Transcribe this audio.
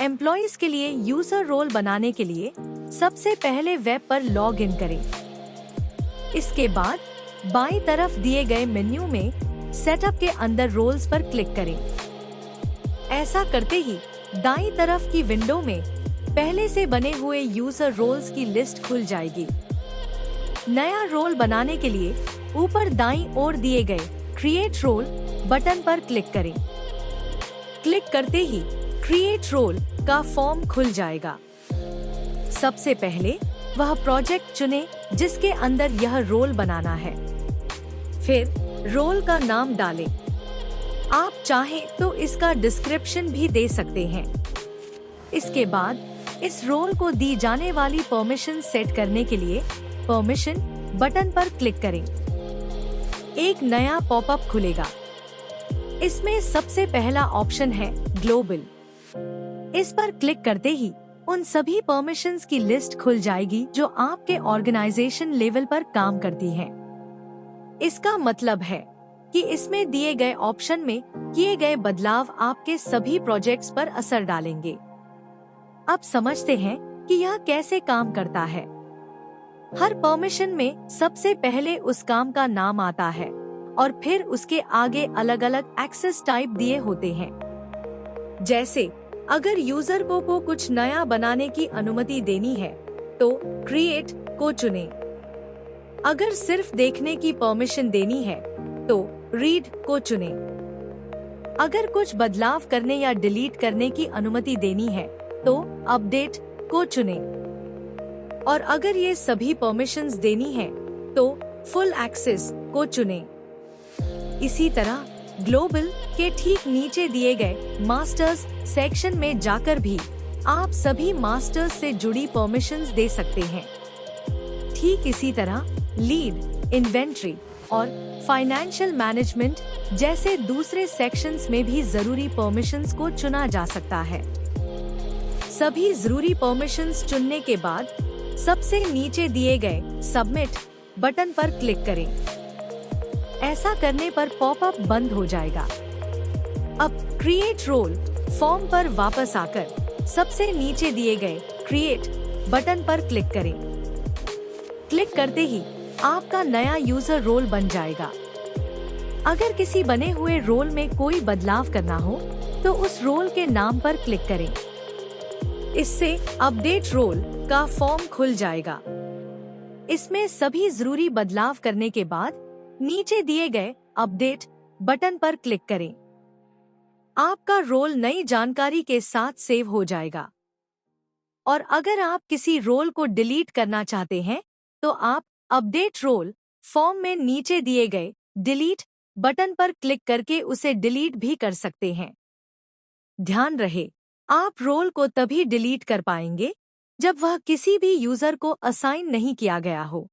Employees के लिए user role बनाने के लिए सबसे पहले वेब पर लॉग इन करें। इसके बाद बाईं तरफ दिए गए मेन्यू में सेटअप के अंदर रोल्स पर क्लिक करें। ऐसा करते ही दाईं तरफ की विंडो में पहले से बने हुए यूजर रोल्स की लिस्ट खुल जाएगी। नया रोल बनाने के लिए ऊपर दाईं ओर दिए गए क्रिएट रोल बटन पर क्लिक करें। क्लिक करते ही क्रिएट रोल का फॉर्म खुल जाएगा। सबसे पहले वह प्रोजेक्ट चुनें जिसके अंदर यह रोल बनाना है। फिर रोल का नाम डालें। आप चाहें तो इसका डिस्क्रिप्शन भी दे सकते हैं। इसके बाद इस रोल को दी जाने वाली परमिशन सेट करने के लिए परमिशन बटन पर क्लिक करें। एक नया पॉपअप खुलेगा। इसमें सबसे पहला ऑप्शन है ग्लोबल। इस पर क्लिक करते ही उन सभी परमिशंस की लिस्ट खुल जाएगी जो आपके ऑर्गेनाइजेशन लेवल पर काम करती हैं। इसका मतलब है कि इसमें दिए गए ऑप्शन में किए गए बदलाव आपके सभी प्रोजेक्ट्स पर असर डालेंगे। अब समझते हैं कि यह कैसे काम करता है। हर परमिशन में सबसे पहले उस काम का नाम आता है और फिर उसके आगे अलग अलग एक्सेस टाइप दिए होते हैं। जैसे अगर यूजर को कुछ नया बनाने की अनुमति देनी है तो क्रिएट को चुनें। अगर सिर्फ देखने की परमिशन देनी है तो रीड को चुनें। अगर कुछ बदलाव करने या डिलीट करने की अनुमति देनी है तो अपडेट को चुनें। और अगर ये सभी परमिशंस देनी है तो फुल एक्सेस को चुनें। इसी तरह ग्लोबल के ठीक नीचे दिए गए मास्टर्स सेक्शन में जाकर भी आप सभी मास्टर्स से जुड़ी परमिशंस दे सकते हैं। ठीक इसी तरह लीड, इन्वेंट्री और फाइनेंशियल मैनेजमेंट जैसे दूसरे सेक्शंस में भी जरूरी परमिशंस को चुना जा सकता है। सभी जरूरी परमिशंस चुनने के बाद सबसे नीचे दिए गए सबमिट बटन पर क्लिक करें। ऐसा करने पर पॉपअप बंद हो जाएगा। अब क्रिएट रोल फॉर्म पर वापस आकर सबसे नीचे दिए गए क्रिएट बटन पर क्लिक करें। क्लिक करते ही आपका नया यूजर रोल बन जाएगा। अगर किसी बने हुए रोल में कोई बदलाव करना हो तो उस रोल के नाम पर क्लिक करें। इससे अपडेट रोल का फॉर्म खुल जाएगा। इसमें सभी जरूरी बदलाव करने के बाद नीचे दिए गए अपडेट बटन पर क्लिक करें। आपका रोल नई जानकारी के साथ सेव हो जाएगा। और अगर आप किसी रोल को डिलीट करना चाहते हैं तो आप अपडेट रोल फॉर्म में नीचे दिए गए डिलीट बटन पर क्लिक करके उसे डिलीट भी कर सकते हैं। ध्यान रहे, आप रोल को तभी डिलीट कर पाएंगे जब वह किसी भी यूजर को असाइन नहीं किया गया हो।